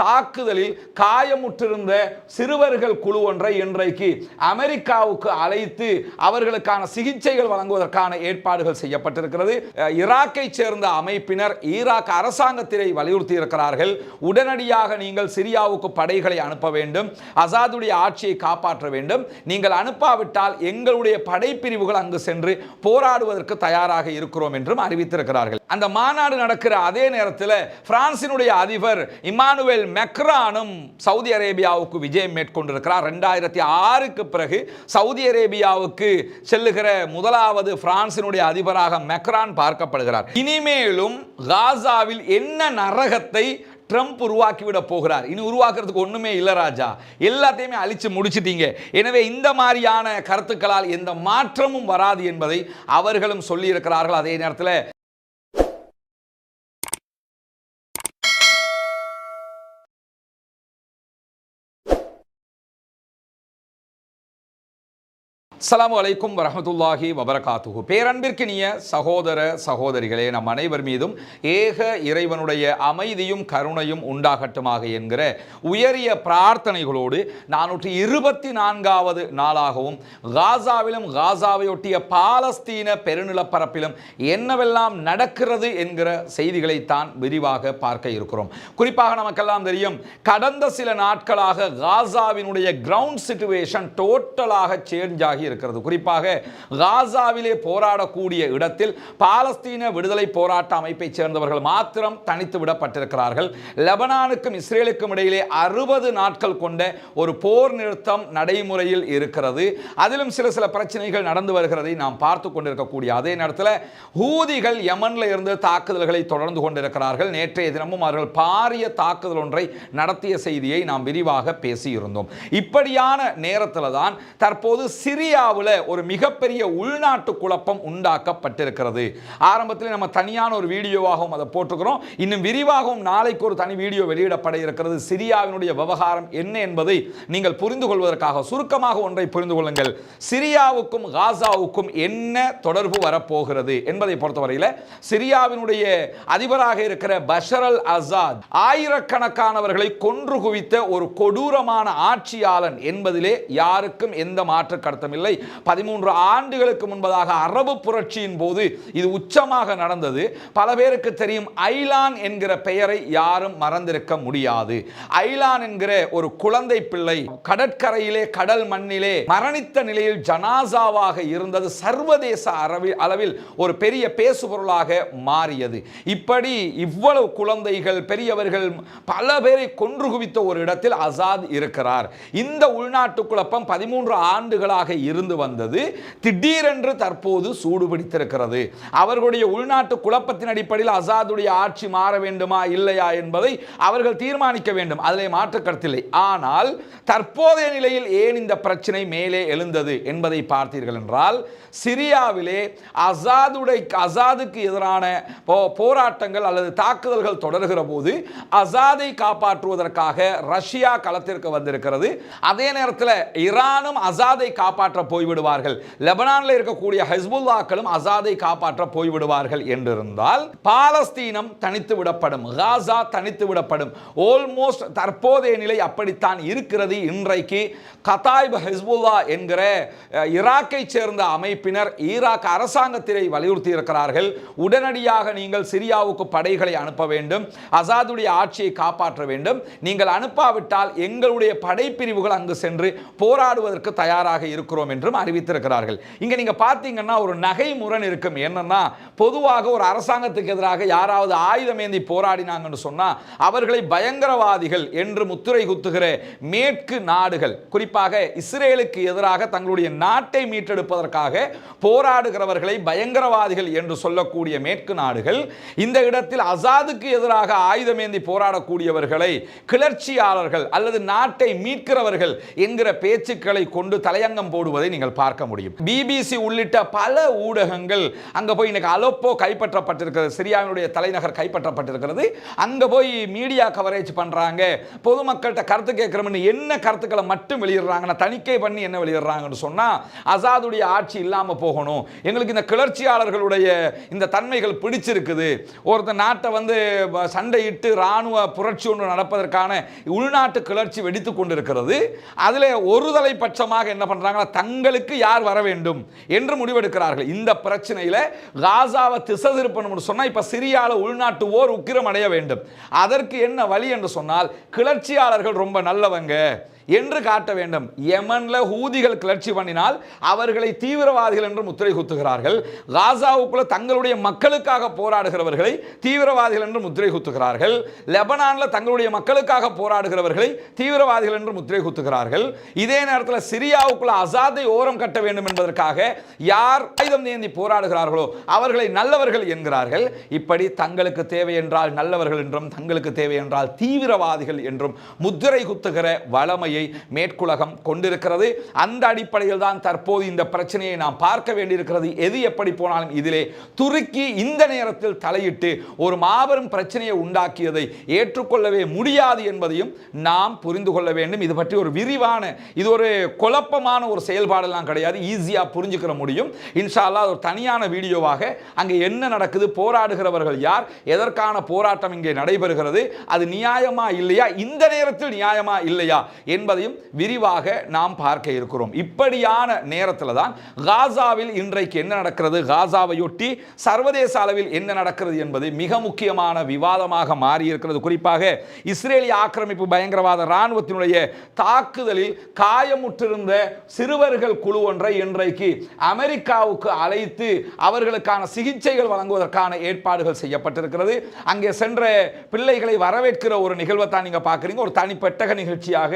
தாக்குதலில் காயமுற்றிருந்த சிறுவர்கள் குழு ஒன்றை இன்றைக்கு அமெரிக்காவுக்கு அழைத்து அவர்களுக்கான சிகிச்சைகள் வழங்குவதற்கான ஏற்பாடுகள் செய்யப்பட்டிருக்கிறது. ஈராக்கை சேர்ந்த அமைப்பினர் ஈராக் அரசாங்கத்தினை வலியுறுத்தி இருக்கிறார்கள். உடனடியாக நீங்கள் சிரியாவுக்கு படைகளை அனுப்ப வேண்டும், அசாதுடைய ஆட்சியை காப்பாற்ற வேண்டும், நீங்கள் அனுப்பாவிட்டால் எங்களுடைய படைப்பிரிவுகள் அங்கு சென்று போராடுவதற்கு தயாராக இருக்கிறோம் என்றும் அறிவித்திருக்கிறார்கள். அந்த மாநாடு நடக்கிற அதே நேரத்தில் பிரான்சினுடைய அதிபர் இமானுவேல் மெக்ரானும் சவுதி அரேபியாவுக்கு விஜயம் மேற்கொண்டிருக்கிறார். 2006க்கு பிறகு சவுதி அரேபியாவுக்கு செல்லுகிற முதலாவது பிரான்சினுடைய அதிபராக மெக்ரான் பார்க்கப்படுகிறார். இனிமேலும் காசாவில் என்ன நரகத்தை ட்ரம்ப் உருவாக்கிவிட போகிறார்? இனி உருவாக்குறதுக்கு ஒண்ணுமே இல்ல ராஜா, எல்லாத்தையுமே அழிச்சு முடிச்சிட்டீங்க. எனவே இந்த மாதிரியான கருத்துக்களால் எந்த மாற்றமும் வராது என்பதை அவர்களும் சொல்லி இருக்கிறார்கள். அதே நேரத்தில் அஸ்ஸலாமு அலைக்கும் வரஹ்மத்துல்லாஹி வபரகாத்துஹு. பேரன்பிற்கினிய சகோதர சகோதரிகளே, நம் அனைவர் மீதும் ஏக இறைவனுடைய அமைதியும் கருணையும் உண்டாகட்டுமாக என்கிற உயரிய பிரார்த்தனைகளோடு 424வது நாளாகவும் காசாவிலும் காசாவையொட்டிய பாலஸ்தீன பெருநிலப்பரப்பிலும் என்னவெல்லாம் நடக்கிறது என்கிற செய்திகளைத்தான் விரிவாக பார்க்க இருக்கிறோம். குறிப்பாக நமக்கெல்லாம் தெரியும், கடந்த சில நாட்களாக காசாவினுடைய கிரவுண்ட் சிச்சுவேஷன் டோட்டலாக சேஞ்ச் ஆகி இருக்கிறது. குறிப்பாக காசாவிலே போராடக்கூடிய இடத்தில் பாலஸ்தீன விடுதலை போராட்ட அமைப்பை சேர்ந்தவர்கள் மாத்திரம் தனித்து விடப்பட்டிருக்கிறார்கள். லெபனானுக்கும் இஸ்ரேலுக்கும் இடையிலே 60 நாட்கள் கொண்ட ஒரு போர் நிறுத்தம் நடைமுறையில் இருக்கிறது. அதிலும் சில பிரச்சனைகள் நடந்து வருகிறதை நாம் பார்த்து கொண்டிருக்கக்கூடிய அதே நேரத்தில் ஹூதிகள் யமன்ல இருந்து தாக்குதல்களை தொடர்ந்து கொண்டிருக்கிறார்கள். நேற்றைய தினமும் அவர்கள் பாரிய தாக்குதல் ஒன்றை நடத்திய செய்தியை நாம் விரிவாக பேசியிருந்தோம். இப்படியான நேரத்தில் தான் தற்போது சிரியாவில் ஒரு மிகப்பெரிய உள்நாட்டு குழப்பம் உண்டாக்கப்பட்டிருக்கிறது. ஆரம்பத்தில் நம்ம தனியான ஒரு வீடியோவாகவும் அதை போட்டுக்கிறோம். இன்னும் விரிவாகவும் நாளைக்கு ஒரு தனி வீடியோ வெளியிடப்பட இருக்கிறது. சிரியாவினுடைய விவகாரம் என்ன என்பதை நீங்கள் புரிந்து கொள்வதற்காக சுருக்கமாக ஒன்றை புரிந்து கொள்ளுங்கள். சிரியாவுக்கும் காசாவுக்கும் என்ன தொடர்பு வரப்போகிறது என்பதை பொறுத்தவரையில் சிரியாவினுடைய அதிபராக இருக்கிற பஷர் அல் அசாத் ஆயிரக்கணக்கானவர்களை கொன்று குவித்த ஒரு கொடூரமான ஆட்சியாளன் என்பதிலே யாருக்கும் எந்த மாற்று கருத்தும் இல்லை. 13 ஆண்டுகளுக்கு முன்பதாக அரபு புரட்சியின் போது இது உச்சமாக நடந்தது. பல பேருக்கு தெரியும், ஐலான் என்கிற பெயரை யாரும் மறந்திருக்க முடியாது. ஐலான் என்கிற ஒரு குழந்தை பிள்ளை கடற்கரையிலே கடல் மண்ணிலே மரணித்த நிலையில் ஜனாசாவாக இருந்தது சர்வதேச அளவில் ஒரு பெரிய பேசுபொருளாக மாறியது. இப்படி இவ்வளவு குழந்தைகள் பெரியவர்கள் பல பேரை கொன்று குவித்த ஒரு இடத்தில் அசாத் இருக்கிறார். இந்த உள்நாட்டு குழப்பம் 13 ஆண்டுகளாக இருந்து வந்தது. திடீரென்று தற்போது சூடுபிடித்திருக்கிறது. அவர்களுடைய உள்நாட்டு குழப்பத்தின் அடிப்படையில் அசாதுடைய ஆட்சி மாற வேண்டுமா இல்லையா என்பதை அவர்கள் தீர்மானிக்க வேண்டும், அதிலே மாற்று கருத்தில்லை. ஆனால் தற்போதைய நிலையில் ஏன் இந்த பிரச்சனை மேலே எழுந்தது என்பதை பார்த்தீர்கள் என்றால், சிரியாவிலே அசாதுக்கு எதிரான போராட்டங்கள் அல்லது தாக்குதல்கள் தொடர்கிற போது அசாதை காப்பாற்றுவதற்காக ரஷ்யா களத்திற்கு வந்திருக்கிறது. அதே நேரத்தில் ஈரானும் அசாதை காப்பாற்ற போய்விடுவார்கள், லெபனானில் இருக்கக்கூடிய ஹிஸ்புல்லாக்களும் அசாதை காப்பாற்ற போய்விடுவார்கள் என்றிருந்தால் பாலஸ்தீனம் தனித்து விடப்படும், காசா தனித்து விடப்படும். ஆல்மோஸ்ட் தற்போதைய நிலை அப்படித்தான் இருக்கிறது. இன்றைக்கு கதாயிப் ஹிஸ்புல்லா என்கிற ஈராக்கை சேர்ந்த அமைப்பினர் ஈராக் அரசாங்கத்தினை வலியுறுத்தி இருக்கிறார்கள். உடனடியாக நீங்கள் சிரியாவுக்கு படைகளை அனுப்ப வேண்டும், அசாதுடைய ஆட்சியை காப்பாற்ற வேண்டும், நீங்கள் அனுப்பாவிட்டால் எங்களுடைய படைப்பிரிவுகள் அங்கு சென்று போராடுவதற்கு தயாராக இருக்கிறோம் என்றும் அறிவித்திருக்கிறார்கள். இங்க நீங்க பாத்தீங்கன்னா ஒரு நகைமுரண் இருக்கும். என்னன்னா, பொதுவாக ஒரு அரசாங்கத்துக்கு எதிராக யாராவது ஆயுதம் ஏந்தி போராடினாங்கன்னு சொன்னா அவர்களை பயங்கரவாதிகள் என்று முத்திரை குத்துகிற மேற்கு நாடுகள், குறிப்பாக இஸ்ரேலுக்கு எதிராக தங்களுடைய நாட்டை மீட்டெடுப்பதற்காக போராடுகிறவர்களை பயங்கரவாதிகள் என்று சொல்லக்கூடிய மேற்கு நாடுகள் இந்த இடத்தில் அசாதுக்கு எதிராக ஆயுதம் ஏந்தி போராடக்கூடியவர்களை கிளர்ச்சியாளர்கள் அல்லது நாட்டை மீட்கிறவர்கள் என்கிற பேச்சுக்களை கொண்டு தலையங்கம் போடுவதை என்பதை நீங்கள் பார்க்க முடியும். பிபிசி உள்ளிட்ட பல ஊடகங்கள் அங்க போய் இன்னைக்கு அலப்போ கைப்பற்றப்பட்டிருக்கிறது, சிரியாவினுடைய தலைநகர் கைப்பற்றப்பட்டிருக்கிறது. அங்க போய் மீடியா கவரேஜ் பண்றாங்க, பொதுமக்கள்கிட்ட கருத்து கேட்கிறோம்னு என்ன கருத்துக்களை மட்டும் வெளியிடுறாங்க, தணிக்கை பண்ணி என்ன வெளியிடுறாங்கன்னு சொன்னா அசாதுடைய ஆட்சி இல்லாம போகணும், எங்களுக்கு இந்த கிளர்ச்சியாளர்களுடைய இந்த தன்மைகள் பிடிச்சிருக்குது, ஒருத்தர் நாட்டை வந்து சண்டையிட்டு ராணுவ புரட்சி ஒன்று நடப்பதற்கான உள்நாட்டு கிளர்ச்சி வெடித்துக் கொண்டிருக்கிறது, அதில் ஒருதலை பட்சமாக என்ன பண்றாங்க, தங்களுக்கு யார் வர வேண்டும் என்று முடிவெடுக்கிறார்கள். இந்த பிரச்சனையில் காசாவை திசை திருப்பணும் சொன்னா இப்ப சிரியால உள்நாட்டு ஓர் உக்கிரம் அடைய வேண்டும். அதற்கு என்ன வழி என்று சொன்னால் கிளர்ச்சியாளர்கள் ரொம்ப நல்லவங்க என்று காட்ட வேண்டும். யமன்ல ஹூதிகள் கிளர்ச்சி பண்ணினால் அவர்களை தீவிரவாதிகள் என்று முத்திரை குத்துகிறார்கள். காசாவுக்குள்ள தங்களுடைய மக்களுக்காக போராடுகிறவர்களை தீவிரவாதிகள் என்று முத்திரை குத்துகிறார்கள். லெபனான்ல தங்களுடைய மக்களுக்காக போராடுகிறவர்களை தீவிரவாதிகள் என்று முத்திரை குத்துகிறார்கள். இதே நேரத்தில் சிரியாவுக்குள்ள அசாதை ஓரம் கட்ட வேண்டும் என்பதற்காக யார் ஆயுதம் ஏந்தி போராடுகிறார்களோ அவர்களை நல்லவர்கள் என்கிறார்கள். இப்படி தங்களுக்கு தேவை என்றால் நல்லவர்கள் என்றும் தங்களுக்கு தேவை என்றால் தீவிரவாதிகள் என்றும் முத்திரை குத்துகிற வளமை மேற்குலகம் கொண்டிருக்கிறது. அந்த அடிப்படையில் தான் தற்போது இந்த பிரச்சனையை நாம் பார்க்க வேண்டியிருக்கிறது. எது எப்படி போனாலும் இதிலே துருக்கி இந்த நேரத்தில் தலையிட்டு ஒரு மாபெரும் பிரச்சனையை உண்டாக்கியதை ஏற்றுக்கொள்ளவே முடியாது என்பதையும் நாம் புரிந்து கொள்ள வேண்டும். இது பற்றி ஒரு விரிவான, இது ஒரு குழப்பமான ஒரு செயல்பாடெல்லாம் கிடையாது, ஈஸியா புரிஞ்சுக்கிற முடியும். இன்ஷா அல்லாஹ் ஒரு தனியான வீடியோவாக அங்கே என்ன நடக்குது, போராடுகிறவர்கள் யார், எதற்கான போராட்டம் இங்கே நடைபெறுகிறது, அது நியாயமா இல்லையா, இந்த நேரத்தில் நியாயமா இல்லையா என்பதையும் விரிவாக நாம் பார்க்க இருக்கிறோம். இப்படியான நேரத்தில் தான் காசாவில் இன்றைக்கு என்ன நடக்கிறது, காசாவையொட்டி சர்வதேச அளவில் என்ன நடக்கிறது என்பது மிக முக்கியமான விவாதமாக மாறி இருக்கிறது. குறிப்பாக இஸ்ரேலிய ஆக்கிரமிப்பு பயங்கரவாத இராணுவத்தினுடைய தாக்குதலில் காயமுற்றிருந்த சிறுவர்கள் குழு ஒன்றை இன்றைக்கு அமெரிக்காவுக்கு அழைத்து அவர்களுக்கான சிகிச்சைகள் வழங்குவதற்கான ஏற்பாடுகள் செய்யப்பட்டிருக்கிறது. அங்கே சென்ற பிள்ளைகளை வரவேற்கிற ஒரு நிகழ்வை தான் நீங்க பார்க்குறீங்க. ஒரு தனிப்பட்ட நிகழ்ச்சியாக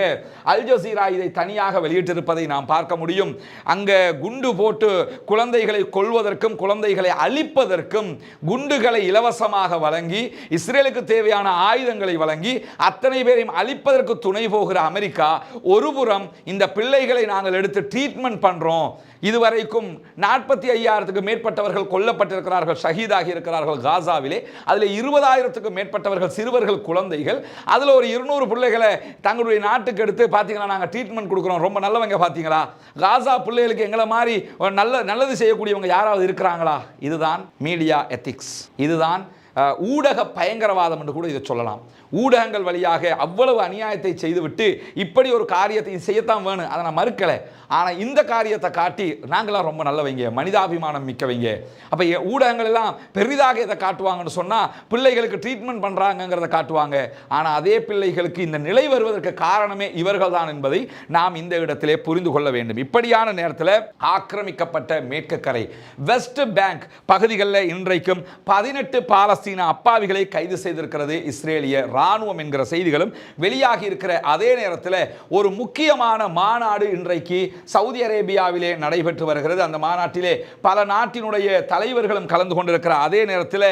அல் ஜசீரா இதை தனியாக வெளியிட்டிருப்பதை நாம் பார்க்க முடியும். அங்க குண்டு போட்டு குழந்தைகளை கொல்வதற்கும் குழந்தைகளை அழிப்பதற்கும் குண்டுகளை இலவசமாக வழங்கி இஸ்ரேலுக்கு தேவையான ஆயுதங்களை வழங்கி அத்தனை பேரையும் அழிப்பதற்கு துணை போகிற அமெரிக்கா ஒருபுறம் இந்த பிள்ளைகளை நாங்கள் எடுத்து ட்ரீட்மெண்ட் பண்றோம், இதுவரைக்கும் 45,000க்கு மேற்பட்டவர்கள் கொல்லப்பட்டிருக்கிறார்கள், ஷஹீதாகி இருக்கிறார்கள் காசாவிலே, அதில் 20,000க்கு மேற்பட்டவர்கள் சிறுவர்கள் குழந்தைகள், அதில் ஒரு 200 பிள்ளைகளை தங்களுடைய நாட்டுக்கு எடுத்து பார்த்தீங்களா நாங்கள் ட்ரீட்மெண்ட் கொடுக்குறோம், ரொம்ப நல்லவங்க பார்த்தீங்களா, காசா பிள்ளைகளுக்கு எங்களை மாதிரி நல்லது செய்யக்கூடியவங்க யாராவது இருக்கிறாங்களா? இதுதான் மீடியா எத்திக்ஸ், இதுதான் ஊடக பயங்கரவாதம் என்று கூட இதை சொல்லலாம். ஊடகங்கள் வழியாக அவ்வளவு அநியாயத்தை செய்துவிட்டு இப்படி ஒரு காரியத்தை செய்யத்தான் வேணும், அதை நான் மறுக்கலை. ஆனால் இந்த காரியத்தை காட்டி நாங்களாம் ரொம்ப நல்லவங்க, மனிதாபிமானம் மிக்கவங்க, அப்போ ஊடகங்கள் எல்லாம் பெரிதாக இதை காட்டுவாங்கன்னு சொன்னால் பிள்ளைகளுக்கு ட்ரீட்மெண்ட் பண்ணுறாங்கிறத காட்டுவாங்க. ஆனால் அதே பிள்ளைகளுக்கு இந்த நிலை வருவதற்கு காரணமே இவர்கள் தான் என்பதை நாம் இந்த இடத்திலே புரிந்து கொள்ள வேண்டும். இப்படியான நேரத்தில் ஆக்கிரமிக்கப்பட்ட மேற்கு கரை வெஸ்ட் பேங்க் பகுதிகளில் இன்றைக்கும் 18 பாலஸ்தீன அப்பாவிகளை கைது செய்திருக்கிறது இஸ்ரேலிய ராணுவம் என்கிற செய்திகளும் வெளியாகி இருக்கிற அதே நேரத்தில் ஒரு முக்கியமான மாநாடு இன்றைக்கு சவுதி அரேபியாவிலே நடைபெற்று வருகிறது. அந்த மாநாட்டிலே பல நாட்டினுடைய தலைவர்களும் கலந்து கொண்டிருக்கிற அதே நேரத்தில்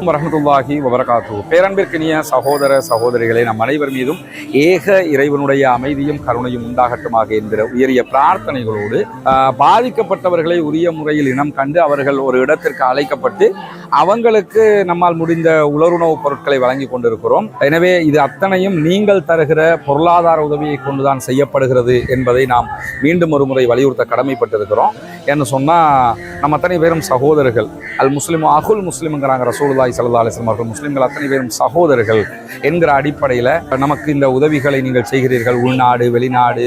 வரஹ்மத்துல்லாஹி வபரகாத்துஹு. பேரன்பிற்கினிய சகோதர சகோதரிகளே, நம் அனைவர் மீதும் ஏக இறைவனுடைய அமைதியும் கருணையும் உண்டாகட்டுமாக என்கிற உயரிய பிரார்த்தனைகளோடு பாதிக்கப்பட்டவர்களை உரிய முறையில் இனம் கண்டு அவர்கள் ஒரு இடத்திற்கு அழைக்கப்பட்டு அவங்களுக்கு நம்மால் முடிந்த உலருணவுப் பொருட்களை வழங்கி கொண்டிருக்கிறோம். எனவே இது அத்தனையும் நீங்கள் தருகிற பொருளாதார உதவியை கொண்டுதான் செய்யப்படுகிறது என்பதை நாம் மீண்டும் ஒரு முறை வலியுறுத்த கடமைப்பட்டிருக்கிறோம். என்ன சொன்னால், நம்ம அத்தனை பேரும் சகோதரர்கள். அல் முஸ்லிம் அகுல் முஸ்லிம்ங்கிறாங்க ரசூலுல்லாஹி ஸல்லல்லாஹு அலைஹி வஸல்லம் அவர்கள். முஸ்லிம்கள் அத்தனை பேரும் சகோதரர்கள் என்கிற அடிப்படையில் நமக்கு இந்த உதவிகளை நீங்கள் செய்கிறீர்கள். உள்நாடு வெளிநாடு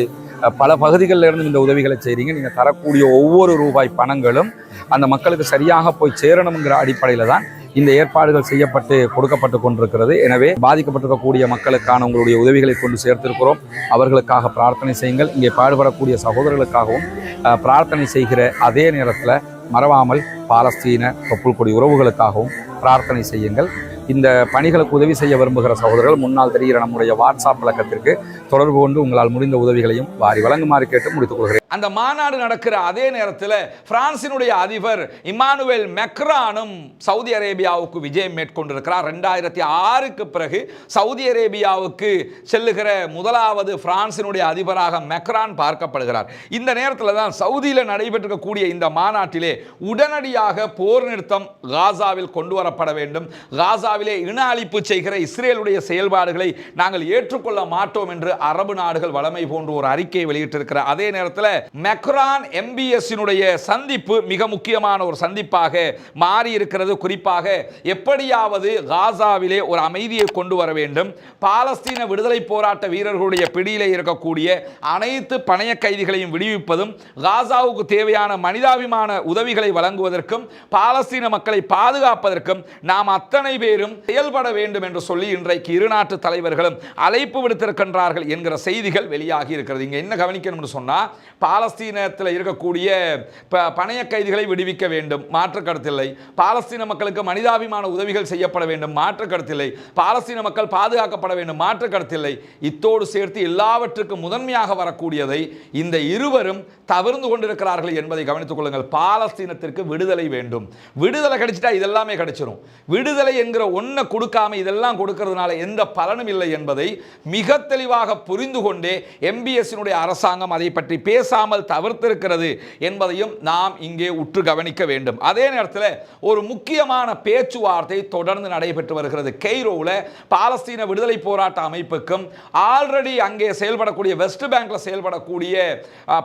பல பகுதிகளில் இருந்து இந்த உதவிகளை செய்கிறீங்க. நீங்கள் தரக்கூடிய ஒவ்வொரு ரூபாய் பணங்களும் அந்த மக்களுக்கு சரியாக போய் சேரணுங்கிற அடிப்படையில் தான் இந்த ஏற்பாடுகள் செய்யப்பட்டு கொடுக்கப்பட்டு கொண்டிருக்கிறது. எனவே பாதிக்கப்பட்டிருக்கக்கூடிய மக்களுக்கான உங்களுடைய உதவிகளை கொண்டு சேர்த்திருக்கிறோம். அவர்களுக்காக பிரார்த்தனை செய்யுங்கள். இங்கே பாடுபடக்கூடிய சகோதரர்களுக்காகவும் பிரார்த்தனை செய்கிற அதே நேரத்தில் மறவாமல் பாலஸ்தீன தொப்புள் கொடி உறவுகளுக்காகவும் பிரார்த்தனை செய்யுங்கள். இந்த பணிகளுக்கு உதவி செய்ய விரும்புகிற சகோதரர்கள் முன்னால் தெரிகிற நம்முடைய வாட்ஸ்அப் இலக்கத்திற்கு தொடர்பு கொண்டு உங்களால் முடிந்த உதவிகளையும் வாரி வழங்குமாறு கேட்டு முடித்துக் கொள்கிறேன். அந்த மாநாடு நடக்கிற அதே நேரத்தில் பிரான்சினுடைய அதிபர் இமானுவேல் மெக்ரானும் சவுதி அரேபியாவுக்கு விஜயம் மேற்கொண்டிருக்கிறார். 2006க்கு பிறகு சவுதி அரேபியாவுக்கு செல்லுகிற முதலாவது பிரான்சினுடைய அதிபராக மெக்ரான் பார்க்கப்படுகிறார். இந்த நேரத்தில் தான் சவுதியில் நடைபெற்றிருக்கக்கூடிய இந்த மாநாட்டிலே உடனடியாக போர் நிறுத்தம் காசாவில் கொண்டு வரப்பட வேண்டும், காசாவிலே இன அழிப்பு செய்கிற இஸ்ரேலுடைய செயல்பாடுகளை நாங்கள் ஏற்றுக்கொள்ள மாட்டோம் என்று அரபு நாடுகள் வளமை போன்று ஒரு அறிக்கையை வெளியிட்டிருக்கிற அதே நேரத்தில் மெக்ரான் MBSனுடைய சந்திப்பு மிக முக்கியமான ஒரு சந்திப்பாக மாறி இருக்கிறது. குறிப்பாக எப்படியாவது காசாவிலே ஒரு அமைதியை கொண்டு வர வேண்டும், பாலஸ்தீன விடுதலை போராட்ட வீரர்களுடைய பிடியிலே இருக்கக்கூடிய அனைத்து பணைய கைதிகளையும் விடுவிப்பதும், காசாவுக்கு தேவையான மனிதாபிமான உதவிகளை வழங்குவதற்கும், பாலஸ்தீன மக்களை பாதுகாப்பதற்கும் நாம் அத்தனை பேரும் செயல்பட வேண்டும் என்று சொல்லி இன்றைக்கு இரு நாட்டு தலைவர்களும் அழைப்பு விடுத்திருக்கின்றார்கள் என்கிற செய்திகள் வெளியாகி இருக்கிறது. இங்க என்ன கவனிக்கணும் என்று சொன்னா, பாலஸ்தீனத்தில் இருக்கக்கூடிய பணைய கைதிகளை விடுவிக்க வேண்டும், மாற்று கருத்தில்லை. பாலஸ்தீன மக்களுக்கு மனிதாபிமான உதவிகள் செய்யப்பட வேண்டும், மாற்று கருத்தில்லை. பாலஸ்தீன மக்கள் பாதுகாக்கப்பட வேண்டும், மாற்று கருத்தில்லை. இத்தோடு சேர்த்து எல்லாவற்றுக்கும் முதன்மையாக வரக்கூடியதை இந்த இருவரும் தவிர்த்து கொண்டிருக்கிறார்கள் என்பதை கவனித்துக் கொள்ளுங்கள். பாலஸ்தீனத்திற்கு விடுதலை வேண்டும். விடுதலை கிடைச்சிட்டா இதெல்லாமே கிடைச்சிடும். விடுதலை என்கிற ஒன்றை கொடுக்காம இதெல்லாம் கொடுக்கிறதுனால எந்த பலனும் இல்லை என்பதை மிக தெளிவாக புரிந்து கொண்டே MBSனுடைய அரசாங்கம் அதை பற்றி பேசாமல் தவிர்த்திருக்கிறது என்பதையும் நாம் இங்கே உற்று கவனிக்க வேண்டும். அதே நேரத்தில் ஒரு முக்கியமான பேச்சுவார்த்தை தொடர்ந்து நடைபெற்று வருகிறது. கெய்ரோவில் பாலஸ்தீன விடுதலை போராட்ட அமைப்புக்கும் ஆல்ரெடி அங்கே செயல்படக்கூடிய வெஸ்ட் பேங்க்ல செயல்படக்கூடிய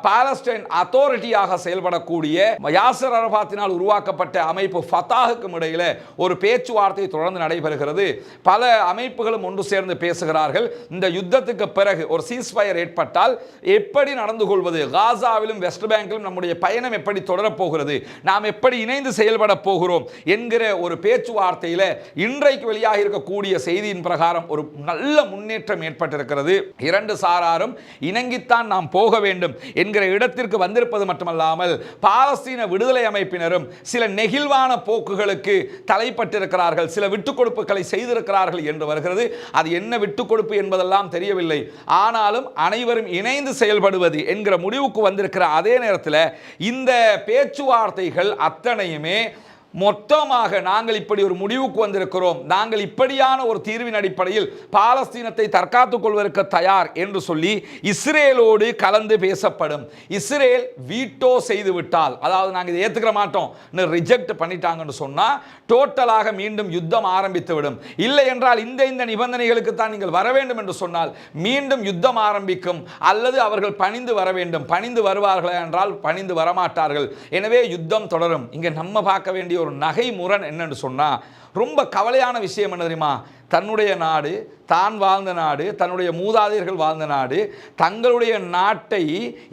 பாலஸ்டைன் அத்தாரிட்டியாக செயல்படக்கூடிய யாசர் அரபாத்தினால் உருவாக்கப்பட்ட அமைப்பு ஃபத்தாஹுக்கும் இடையில ஒரு பேச்சுவார்த்தை தொடர்ந்து நடைபெறுகிறது. பல அமைப்புகளும் ஒன்று சேர்ந்து பேசுகிறார்கள். இந்த யுத்தத்துக்கு பிறகு ஒரு சீஸ்ஃபயர் ஏற்பட்டால் எப்படி நடந்து கொள்வது, காசாவிலும் வெஸ்ட் பேங்கிலும் நம்முடைய பயணம் எப்படி தொடரப்போகிறது, நாம் எப்படி இணைந்து செயல்பட போகிறோம் என்கிற ஒரு பேச்சுவார்த்தையில் இன்றைக்கு வெளியாக இருக்கக்கூடிய செய்தியின் பிரகாரம் ஒரு நல்ல முன்னேற்றம் ஏற்பட்டிருக்கிறது. இரண்டு சாராரும் இணங்கித்தான் நாம் போக வேண்டும் என்கிற இடத்திற்கு வந்திருப்பது மட்டுமல்லாமல் பாலஸ்தீன விடுதலை அமைப்பினரும் சில நெகிழ்வான போக்குகளுக்கு தலைப்பட்டிருக்கிறார்கள், சில விட்டுக் கொடுப்புகளை செய்திருக்கிறார்கள் என்று வருகிறது. அது என்ன விட்டுக் கொடுப்பு என்பதெல்லாம் தெரியவில்லை. ஆனாலும் அனைவரும் இணைந்து செயல்படுவது என்கிற முடிவுக்கு வந்திருக்கிற அதே நேரத்தில் இந்த பேச்சுவார்த்தைகள் அத்தனையுமே மொத்தமாக நாங்கள் இப்படி ஒரு முடிவுக்கு வந்திருக்கிறோம், நாங்கள் இப்படியான ஒரு தீர்வின் அடிப்படையில் பாலஸ்தீனத்தை தற்காத்துக் கொள்வதற்கு தயார் என்று சொல்லி இஸ்ரேலோடு கலந்து பேசப்படும். இஸ்ரேல் வீட்டோ செய்து விட்டால், அதாவது நாங்கள் இதை ஏற்றுக்கிற மாட்டோம் ரிஜெக்ட் பண்ணிட்டாங்கன்னு சொன்னால் டோட்டலாக மீண்டும் யுத்தம் ஆரம்பித்து விடும். இல்லை என்றால் இந்த நிபந்தனைகளுக்கு தான் நீங்கள் வர வேண்டும் என்று சொன்னால் மீண்டும் யுத்தம் ஆரம்பிக்கும். அல்லது அவர்கள் பணிந்து வர வேண்டும். பணிந்து வருவார்கள் என்றால் பணிந்து வரமாட்டார்கள். எனவே யுத்தம் தொடரும். இங்கே நம்ம பார்க்க வேண்டிய ஒரு நகை முரண் என்னன்னு சொன்னா, ரொம்ப கவலையான விஷயம் என்ன தெரியுமா? தன்னுடைய நாடு, தான் வாழ்ந்த நாடு, தன்னுடைய மூதாதையர்கள் வாழ்ந்த நாடு, தங்களுடைய நாட்டை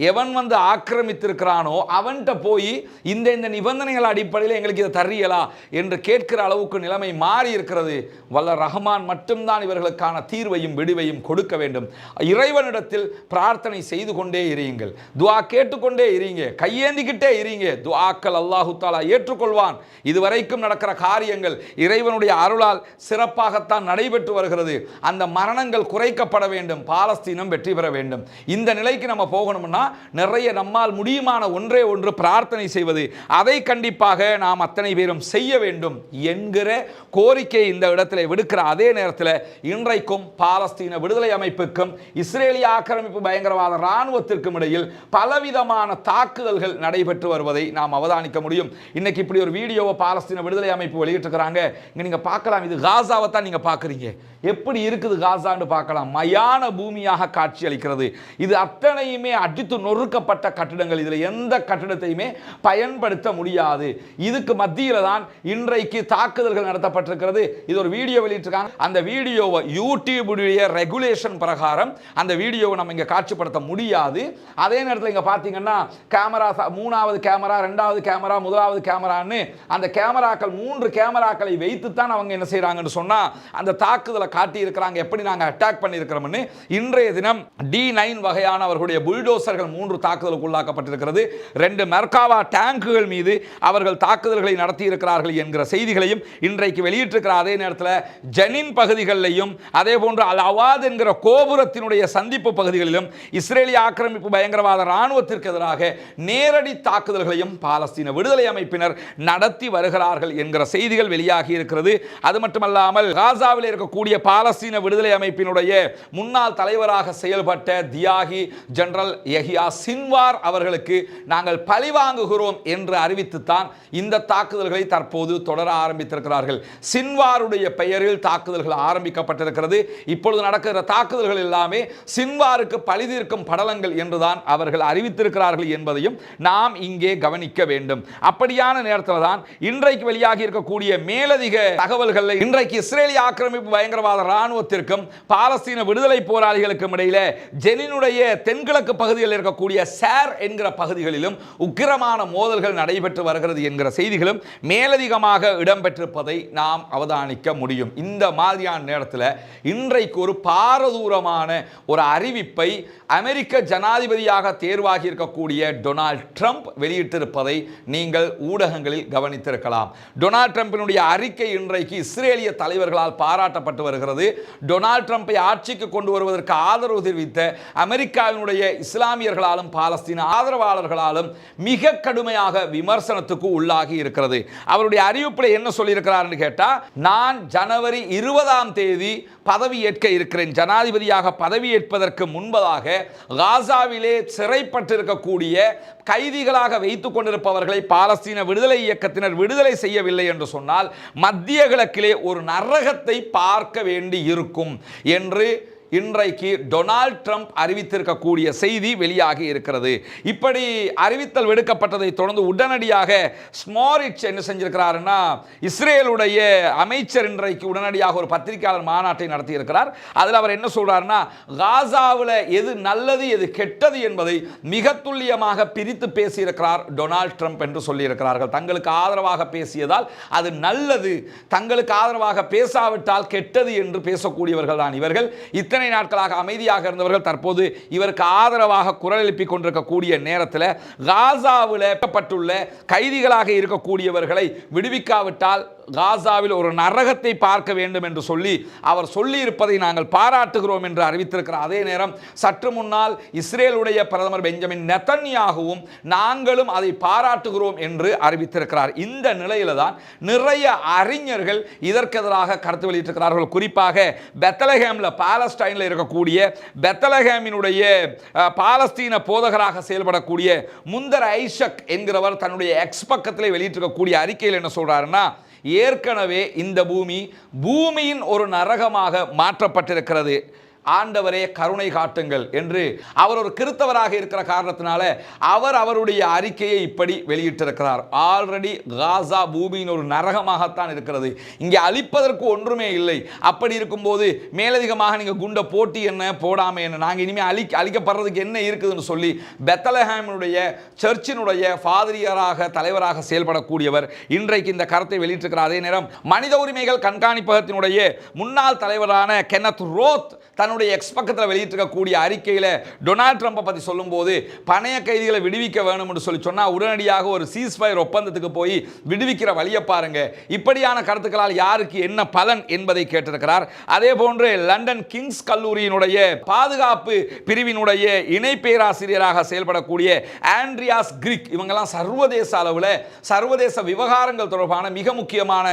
எவன் வந்து ஆக்கிரமித்திருக்கிறானோ அவன்கிட்ட போய் இந்த நிபந்தனைகள் அடிப்படையில் எங்களுக்கு இதை தரியலா என்று கேட்கிற அளவுக்கு நிலைமை மாறி இருக்கிறது. வல்ல ரஹ்மான் மட்டும்தான் இவர்களுக்கான தீர்வையும் விடுவையும் கொடுக்க வேண்டும். இறைவனிடத்தில் பிரார்த்தனை செய்து கொண்டே இருங்கள், துஆ கேட்டுக்கொண்டே இருங்க, கையேந்திக்கிட்டே இருங்க. துஆக்கள் அல்லாஹு தஆலா ஏற்றுக்கொள்வான். இதுவரைக்கும் நடக்கிற காரியங்கள் இறைவனுடைய அருளால் சிறப்பாகத்தான் நடைபெற்று வருகிறது. அந்த மரணங்கள் குறைக்கப்பட வேண்டும், பாலஸ்தீனம் வெற்றி பெற வேண்டும். இந்த நிலைக்கு நம்ம போகணும்னா நிறைய நம்மால் முடியுமான ஒன்றே ஒன்று பிரார்த்தனை செய்வது. அதை கண்டிப்பாக நாம் அத்தனை பேரும் செய்ய வேண்டும் என்கிற கோரிக்கை இந்த இடத்துல விடுக்கிற அதே நேரத்தில் இன்றைக்கும் பாலஸ்தீன விடுதலை அமைப்புக்கும் இஸ்ரேலிய ஆக்கிரமிப்பு பயங்கரவாத இராணுவத்திற்கும் இடையில் பலவிதமான தாக்குதல்கள் நடைபெற்று வருவதை நாம் அவதானிக்க முடியும். இன்னைக்கு இப்படி ஒரு வீடியோவை பாலஸ்தீன விடுதலை அமைப்பு வெளியிட்டிருக்கிறாங்க. இங்க நீங்க பார்க்கலாம், இது காசாவை தான் நீங்க பார்க்குறீங்க. எப்படி இருக்குது காசான்னு பார்க்கலாம். மயான பூமியாக காட்சி அளிக்கிறது. இது அத்தனையுமே அடித்து நொறுக்கப்பட்ட கட்டிடங்கள். இதில் எந்த கட்டிடத்தையுமே பயன்படுத்த முடியாது. இதுக்கு மத்தியில் தான் இன்றைக்கு தாக்குதல்கள் நடத்தப்பட்டிருக்கிறது. இது ஒரு வீடியோ வெளியிட்டிருக்காங்க. அந்த வீடியோவை யூடியூபுடைய ரெகுலேஷன் பிரகாரம் அந்த வீடியோவை நம்ம இங்கே காட்சிப்படுத்த முடியாது. அதே நேரத்தில் இங்கே பார்த்தீங்கன்னா கேமரா, 3வது கேமரா, 2வது கேமரா, 1வது கேமரான்னு அந்த கேமராக்கள் 3 கேமராக்களை வைத்து தான் அவங்க என்ன செய்கிறாங்கன்னு சொன்னால் அந்த தாக்குதலை காட்டி இருக்கிறாங்க. எப்படி நாங்கள் அட்டாக் பண்ணியிருக்கிறோம்னு. இன்றைய தினம் D9 வகையான அவர்களுடைய புல்டோசர்கள் 3 தாக்குதலுக்கு உள்ளாக்கப்பட்டிருக்கிறது. 2 மெர்காவா டேங்குகள் மீது அவர்கள் தாக்குதல்களை நடத்தி இருக்கிறார்கள் என்கிற செய்திகளையும் இன்றைக்கு வெளியிட்டிருக்கிற அதே நேரத்தில் ஜெனின் பகுதிகளிலும் அதே போன்று அல் அவாத் என்கிற கோபுரத்தினுடைய சந்திப்பு பகுதிகளிலும் இஸ்ரேலிய ஆக்கிரமிப்பு பயங்கரவாத இராணுவத்திற்கு எதிராக நேரடி தாக்குதல்களையும் பாலஸ்தீன விடுதலை அமைப்பினர் நடத்தி வருகிறார்கள் என்கிற செய்திகள் வெளியாகி இருக்கிறது. அது மட்டுமல்லாமல் காசாவில் இருக்கக்கூடிய பாலஸ்தீன விடுதலை அமைப்பினுடைய முன்னாள் தலைவராக செயல்பட்ட தியாகி ஜெனரல் யஹ்யா சின்வார் அவர்களுக்கு நாங்கள் பழிவாங்குகிறோம் என்று அறிவித்துத்தான் இந்த தாக்குதல்களை தற்போது தொடர ஆரம்பித்திருக்கிறார்கள். சின்வாருடைய பெயரில் தாக்குதல்கள் ஆரம்பிக்கப்பட்டிருக்கிறது. இப்பொழுது நடக்கிற தாக்குதல்கள் எல்லாமே சின்வாருக்கு பழிதீர்க்கும் படலங்கள் என்றுதான் அவர்கள் அறிவித்திருக்கிறார்கள் என்பதையும் நாம் இங்கே கவனிக்க வேண்டும். அப்படியான நேரத்தில் தான் இன்றைக்கு வெளியாகி இருக்கக்கூடிய மேலதிக தகவல்கள் இன்றைக்கு இஸ்ரேலிய ஆக்கிரமிப்பு பயங்கரவாத இராணுவத்திற்கும் பாலஸ்தீன விடுதலை போராளிகளுக்கும் இடையில ஜெனினுடைய தென்கிழக்கு பகுதியில் இருக்கக்கூடிய சார் என்கிற பகுதிகளிலும் உக்கிரமான மோதல்கள் நடைபெற்று வருகிறது என்கிற செய்திகளும் மேலதிகமாக இடம்பெற்றிருப்பதை நாம் அவதானிக்க முடியும். இந்த மாதிரியான நேரத்தில் இன்றைக்கு ஒரு பாரதூரமான ஒரு அறிவிப்பை அமெரிக்க ஜனாதிபதியாக தேர்வாகி இருக்கக்கூடிய டொனால்ட் ட்ரம்ப் வெளியிட்டிருப்பதை நீங்கள் ஊடகங்களில் கவனித்திருக்கலாம். டொனால்ட் ட்ரம்பினுடைய அறிக்கை இன்றைக்கு இஸ்ரேலிய தலைவர்களால் பாராட்டப்பட்டு வருகிறது. டொனால்ட் ட்ரம்பை ஆட்சிக்கு கொண்டு வருவதற்கு ஆதரவு தெரிவித்த அமெரிக்காவினுடைய இஸ்லாமியர்களாலும் பாலஸ்தீன ஆதரவாளர்களாலும் மிக கடுமையாக விமர்சனத்துக்கு உள்ளாகி இருக்கிறது. அவருடைய அறிவிப்பில் என்ன சொல்லியிருக்கிறார் என்று கேட்டால், நான் ஜனவரி 20ஆம் தேதி பதவியேற்க இருக்கிறேன். ஜனாதிபதியாக பதவியேற்பதற்கு முன்பதாக காசாவிலே சிறைப்பட்டிருக்கக்கூடிய கைதிகளாக வைத்துக் கொண்டிருப்பவர்களை பாலஸ்தீன விடுதலை இயக்கத்தினர் விடுதலை செய்யவில்லை என்று சொன்னால் மத்திய கிழக்கிலே ஒரு நரகத்தை பார்க்க வேண்டி இருக்கும் என்று இன்றைக்கு டொனால்ட் ட்ரம்ப் அறிவித்திருக்கக்கூடிய செய்தி வெளியாகி இருக்கிறது. இப்படி அறிவித்தல் விடுக்கப்பட்டதை தொடர்ந்து உடனடியாக ஸ்மோரிச் என்ன செஞ்சிருக்கிறாருன்னா, இஸ்ரேலுடைய அமைச்சர் இன்றைக்கு உடனடியாக ஒரு பத்திரிகையாளர் மாநாட்டை நடத்தி இருக்கிறார். அதில் அவர் என்ன சொல்றாருன்னா, காசாவில் எது நல்லது எது கெட்டது என்பதை மிக துல்லியமாக பிரித்து பேசியிருக்கிறார் டொனால்ட் ட்ரம்ப் என்று சொல்லியிருக்கிறார்கள். தங்களுக்கு ஆதரவாக பேசியதால் அது நல்லது, தங்களுக்கு ஆதரவாக பேசாவிட்டால் கெட்டது என்று பேசக்கூடியவர்கள் தான் இவர்கள். இத்தனை நாட்களாக அமைதியாக இருந்தவர்கள் தற்போது இவருக்கு ஆதரவாக குரல் எழுப்பிக் கொண்டிருக்கக்கூடிய நேரத்தில் காசாவில் ஏற்பட்டுள்ள கைதிகளாக இருக்கக்கூடியவர்களை விடுவிக்காவிட்டால் காசாவில் ஒரு நரகத்தை பார்க்க வேண்டும் என்று சொல்லி அவர் சொல்லி இருப்பதை நாங்கள் பாராட்டுகிறோம் என்று அறிவித்திருக்கிறார். அதே நேரம் சற்று முன்னால் இஸ்ரேலுடைய பிரதமர் பெஞ்சமின் நெதன்யாகுவும் நாங்களும் அதை பாராட்டுகிறோம் என்று அறிவித்திருக்கிறார். இந்த நிலையில தான் நிறைய அறிஞர்கள் இதற்கு எதிராக கருத்து வெளியிட்டிருக்கிறார்கள். குறிப்பாக பெத்லஹேம்ல பாலஸ்டைன்ல இருக்கக்கூடிய பெத்லஹேமினுடைய பாலஸ்தீன போதகராக செயல்படக்கூடிய முந்தர் ஐசக் என்கிறவர் தன்னுடைய எக்ஸ் பக்கத்திலே வெளியிட்டிருக்கக்கூடிய அறிக்கையில் என்ன சொல்றாருன்னா, ஏற்கனவே இந்த பூமியின் ஒரு நரகமாக மாற்றப்பட்டிருக்கிறது, ஆண்டவரே கருணை காட்டுங்கள் என்று அவர் ஒரு கிறிஸ்தவராக இருக்கிற காரணத்தினால அவருடைய அறிக்கையை இப்படி வெளியிட்டிருக்கிறார். ஆல்ரெடி காசா பூமியின் ஒரு நரகமாகத்தான் இருக்கிறது, இங்கே அழிப்பதற்கு ஒன்றுமே இல்லை. அப்படி இருக்கும்போது மேலதிகமாக நீங்கள் குண்டை போட்டி என்ன போடாமல் என்ன, நாங்கள் இனிமேல் அழிக்கப்படுறதுக்கு என்ன இருக்குதுன்னு சொல்லி பெத்லஹேமினுடைய சர்ச்சினுடைய ஃபாதரியாராக தலைவராக செயல்படக்கூடியவர் இன்றைக்கு இந்த கருத்தை வெளியிட்டிருக்கிறார். அதே நேரம் மனித உரிமைகள் கண்காணிப்பகத்தினுடைய முன்னாள் தலைவரான கென்னத் ரோத் தன்னுடைய எக்ஸ் பக்கத்தில் வெளியிட்டிருக்கக்கூடிய அறிக்கையில் டொனால்ட் ட்ரம்பை பற்றி சொல்லும்போது பணைய கைதிகளை விடுவிக்க வேணும் என்று சொன்னால் உடனடியாக ஒரு சீஸ்ஃபயர் ஒப்பந்தத்துக்கு போய் விடுவிக்கிற வழியை பாருங்க. இப்படியான கருத்துக்களால் யாருக்கு என்ன பலன் என்பதை கேட்டிருக்கிறார். அதே போன்று லண்டன் கிங்ஸ் கல்லூரியினுடைய பாதுகாப்பு பிரிவினுடைய இணை பேராசிரியராக செயல்படக்கூடிய ஆண்ட்ரியாஸ் கிரிக், இவங்கெல்லாம் சர்வதேச அளவில் சர்வதேச விவகாரங்கள் தொடர்பான மிக முக்கியமான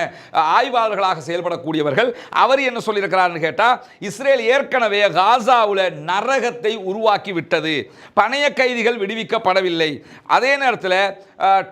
ஆய்வாளர்களாக செயல்படக்கூடியவர்கள். அவர் என்ன சொல்லியிருக்கிறார் கேட்டால், இஸ்ரேல் ஏற்கனவே காசாவில் நரகத்தை உருவாக்கி விட்டது, பணைய கைதிகள் விடுவிக்கப்படவில்லை. அதே நேரத்தில்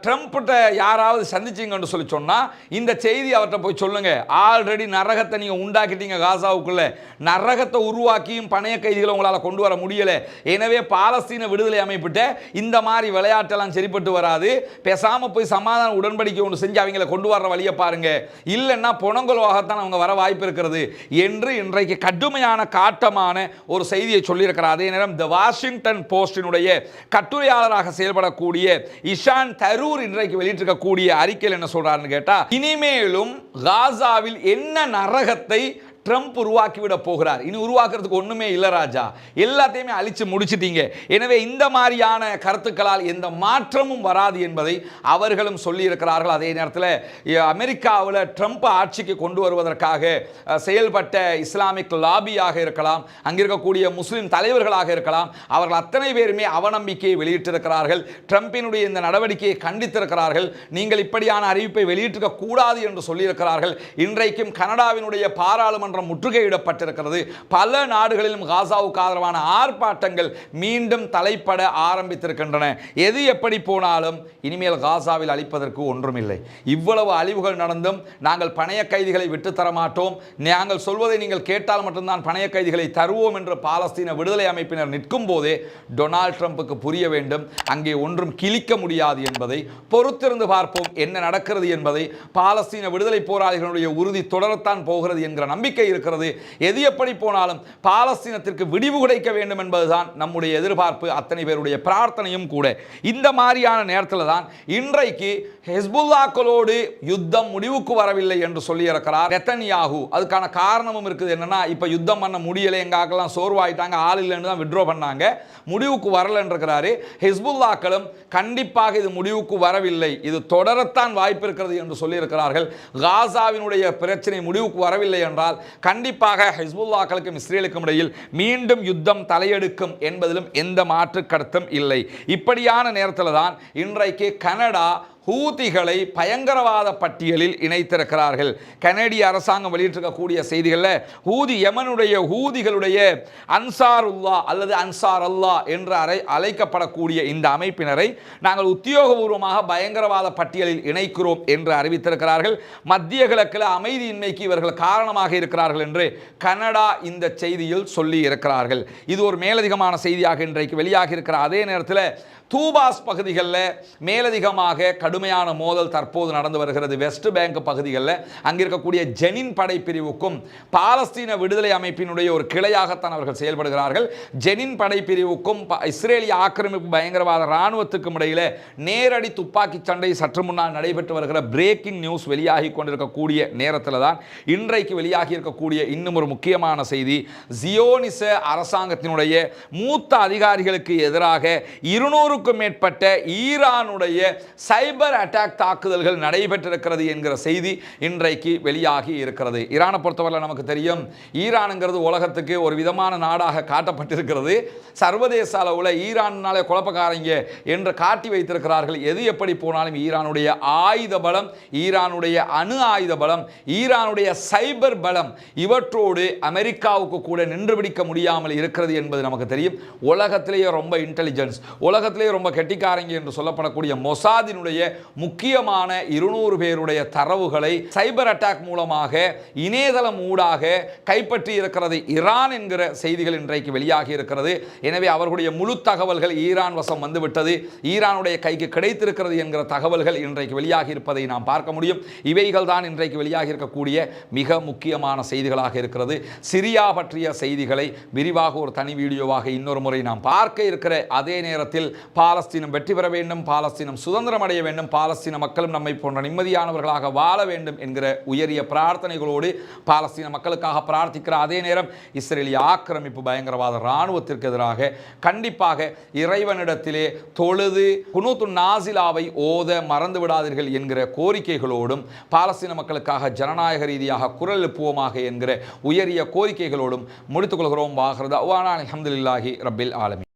ட்ரம்ப்கிட்ட யாராவது சந்திச்சிங்கன்னு சொல்லி சொன்னால் இந்த செய்தி அவர்கிட்ட போய் சொல்லுங்க, ஆல்ரெடி நரகத்தை நீங்கள் உண்டாக்கிட்டீங்க, காசாவுக்குள்ள நரகத்தை உருவாக்கியும் பணைய கைதிகளை உங்களால் கொண்டு வர முடியலை. எனவே பாலஸ்தீன விடுதலை அமைப்பிட்ட இந்த மாதிரி விளையாட்டெல்லாம் சரிப்பட்டு வராது, பேசாமல் போய் சமாதான உடன்படிக்கை ஒன்று செஞ்சு அவங்களை கொண்டு வர வழியை பாருங்க, இல்லைன்னா புனங்கொலவாகத்தான் அவங்க வர வாய்ப்பு இருக்கிறது என்று இன்றைக்கு கடுமையான காட்டமான ஒரு செய்தியை சொல்லியிருக்கிறார். அதே நேரம் தி வாஷிங்டன் போஸ்டினுடைய கட்டுரையாளராக செயல்படக்கூடிய இஷான் தரூர் இன்றைக்கு வெளியிட்டிருக்கக்கூடிய அறிக்கையில் என்ன சொல்றாருன்னு கேட்டா, இனிமேலும் காசாவில் என்ன நரகத்தை ட்ரம்ப் உருவாக்கிவிட போகிறார், இனி உருவாக்குறதுக்கு ஒண்ணுமே இல்லை ராஜா, எல்லாத்தையுமே அழிச்சு முடிச்சிட்டீங்க. எனவே இந்த மாதிரியான கருத்துக்களால் எந்த மாற்றமும் வராது என்பதை அவர்களும் சொல்லி இருக்கிறார்கள். அதே நேரத்தில் அமெரிக்காவில் ட்ரம்ப் ஆட்சிக்கு கொண்டு வருவதற்காக செயல்பட்ட இஸ்லாமிக் லாபியாக இருக்கலாம், அங்கிருக்கக்கூடிய முஸ்லிம் தலைவர்களாக இருக்கலாம், அவர்கள் அத்தனை பேருமே அவநம்பிக்கையை வெளியிட்டிருக்கிறார்கள், ட்ரம்பினுடைய இந்த நடவடிக்கையை கண்டித்திருக்கிறார்கள், நீங்கள் இப்படியான அறிவிப்பை வெளியிட்டிருக்க கூடாது என்று சொல்லியிருக்கிறார்கள். இன்றைக்கும் கனடாவினுடைய பாராளுமன்ற முற்றுகையிடப்பட்டிருக்கிறது. பல நாடுகளிலும் காசாவுக்கு ஆதரவான ஆர்ப்பாட்டங்கள் மீண்டும் தலைப்பட ஆரம்பித்திருக்கின்றன. எது எப்படி போனாலும் இனிமேல் காசாவில் அழிப்பதற்கு ஒன்றுமில்லை. இவ்வளவு அழிவுகள் நடந்தும் நாங்கள் பணைய கைதிகளை விட்டுத்தர மாட்டோம், நாங்கள் சொல்வதை நீங்கள் கேட்டால் மட்டும்தான் பணைய கைதிகளை தருவோம் என்று பாலஸ்தீன விடுதலை அமைப்பினர் நிற்கும் போதே டொனால்ட் ட்ரம்புக்கு புரிய வேண்டும், அங்கே ஒன்றும் கிழிக்க முடியாது என்பதை. பொறுத்திருந்து பார்ப்போம் என்ன நடக்கிறது என்பதை. பாலஸ்தீன விடுதலை போராளிகளுடைய உறுதி தொடரத்தான் போகிறது என்கிற நம்பிக்கை இருக்கிறது. எது எப்படி போனாலும் பாலஸ்தீனத்திற்கு விடிவு கிடைக்க வேண்டும் என்பதுதான் நம்முடைய எதிர்பார்ப்பு, அத்தனை பேருடைய பிரார்த்தனையும் கூட. இந்த மாதிரியான நேரத்தில் தான் இன்றைக்கு ஹெஸ்புல்லாக்களோடு யுத்தம் முடிவுக்கு வரவில்லை என்று சொல்லி இருக்கிறார் நெதன்யாஹூ. அதுக்கான காரணமும் இருக்குது. என்னன்னா, இப்ப யுத்தம் பண்ண முடியலை, எங்காக்கெல்லாம் சோர்வாயிட்டாங்க, ஆள் இல்லைன்னு தான் விட்ரோ பண்ணாங்க, முடிவுக்கு வரலன்னு இருக்கிறாரு. ஹெஸ்புல்லாக்களும் கண்டிப்பாக இது முடிவுக்கு வரவில்லை, இது தொடரத்தான் வாய்ப்பு இருக்கிறது என்று சொல்லி இருக்கிறார்கள். காசாவினுடைய பிரச்சனை முடிவுக்கு வரவில்லை என்றால் கண்டிப்பாக ஹிஸ்புல்லாக்களுக்கும் இஸ்ரேலுக்கும் இடையில் மீண்டும் யுத்தம் தலையெடுக்கும் என்பதிலும் எந்த மாற்று கருத்தும் இல்லை. இப்படியான நேரத்தில் தான் இன்றைக்கு கனடா ஹூதிகளை பயங்கரவாத பட்டியலில் இணைத்திருக்கிறார்கள். கனடிய அரசாங்கம் வெளியிட்டிருக்கக்கூடிய செய்திகளில் ஹூதிகளுடைய அன்சாருல்லா அல்லது அன்சார் அல்லா என்று அழைக்கப்படக்கூடிய இந்த அமைப்பினரை நாங்கள் உத்தியோகபூர்வமாக பயங்கரவாத பட்டியலில் இணைக்கிறோம் என்று அறிவித்திருக்கிறார்கள். மத்திய கிழக்கில் அமைதியின்மைக்கு இவர்கள் காரணமாக இருக்கிறார்கள் என்று கனடா இந்த செய்தியில் சொல்லி இருக்கிறார்கள். இது ஒரு மேலதிகமான செய்தியாக இன்றைக்கு வெளியாகி இருக்கிற அதே நேரத்தில் தூபாஸ் பகுதிகளில் மேலதிகமாக கடுமையான மோதல் தற்போது நடந்து வருகிறது. வெஸ்ட் பேங்க் பகுதிகளில் அங்கிருக்கக்கூடிய ஜெனின் படைப்பிரிவுக்கும் பாலஸ்தீன விடுதலை அமைப்பினுடைய ஒரு கிளையாகத்தான் அவர்கள் செயல்படுகிறார்கள். ஜெனின் படைப்பிரிவுக்கும் இஸ்ரேலிய ஆக்கிரமிப்பு பயங்கரவாத இராணுவத்துக்கும் இடையில் நேரடி துப்பாக்கி சண்டை சற்று முன்னால் நடைபெற்று வருகிற பிரேக்கிங் நியூஸ் வெளியாகி கொண்டிருக்கக்கூடிய நேரத்தில் தான் இன்றைக்கு வெளியாகி இருக்கக்கூடிய இன்னும் ஒரு முக்கியமான செய்தி. ஜியோனிச அரசாங்கத்தினுடைய மூத்த அதிகாரிகளுக்கு எதிராக 200 மேற்பட்ட ஈரானுடைய சைபர் அட்டாக் தாக்குதல்கள் நடைபெற்றிருக்கிறது என்கிற செய்தி இன்றைக்கு வெளியாகி இருக்கிறது. ஈரானை பொறுத்தவரை நமக்கு தெரியும், ஈரானுங்கிறது உலகத்துக்கு ஒரு விதமான நாடாக காட்டப்பட்டிருக்கிறது. சர்வதேச அளவில் ஈரானாலே குழப்பக்காரங்க என்று காட்டி வைத்திருக்கிறார்கள். எது எப்படி போனாலும் ஈரானுடைய ஆயுத பலம், ஈரானுடைய அணு ஆயுத பலம், ஈரானுடைய சைபர் பலம் இவற்றோடு அமெரிக்காவுக்கு கூட நின்று பிடிக்க முடியாமல் இருக்கிறது என்பது நமக்கு தெரியும். உலகத்திலேயே ரொம்ப இன்டெலிஜென்ஸ், உலகத்திலேயே ரொம்ப கெட்டிக்காரங்க என்று சொல்லப்படக்கூடிய மொசாதினுடைய முக்கியமான 200 பேருடைய தரவுகளை சைபர் அட்டாக் மூலமாக இணையதளம் ஊடாக கைப்பற்றி இருக்கிறது ஈரான் என்கிற செய்திகள் இன்றைக்கு வெளியாகி இருக்கிறது. எனவே அவர்களுடைய முழு தகவல்கள் ஈரான் வசம் வந்துவிட்டது, ஈரானுடைய கைக்கு கிடைத்திருக்கிறது என்கிற தகவல்கள் இன்றைக்கு வெளியாகி இருப்பதை நாம் பார்க்க முடியும். இவைகள் தான் இன்றைக்கு வெளியாகி இருக்கக்கூடிய மிக முக்கியமான செய்திகளாக இருக்கிறது. சிரியா பற்றிய செய்திகளை விரிவாக ஒரு தனி வீடியோவாக இன்னொரு முறை நாம் பார்க்க இருக்கிற அதே நேரத்தில் பாலஸ்தீனம் வெற்றி பெற வேண்டும், பாலஸ்தீனம் சுதந்திரம் அடைய வேண்டும், வேண்டும், பாலஸ்தீன மக்களும் நம்மை போன்ற நிம்மதியானவர்களாக வாழ வேண்டும் என்கிற உயரிய பிரார்த்தனைகளோடு பாலஸ்தீன மக்களுக்காக பிரார்த்திக்கிற அதே நேரம் இஸ்ரேலிய ஆக்கிரமிப்பு பயங்கரவாத இராணுவத்திற்கு எதிராக கண்டிப்பாக இறைவனிடத்திலே தொழுது குனூத்து நாசிலாவை ஓத மறந்து விடாதீர்கள் என்கிற கோரிக்கைகளோடும் பாலஸ்தீன மக்களுக்காக ஜனநாயக ரீதியாக குரல் எழுப்புவோமாக என்கிற உயரிய கோரிக்கைகளோடும் முடித்துக் கொள்கிறோம். வாஹிரு தஅவானா அல்ஹம்துலில்லாஹி ரப்பில் ஆலமீன்.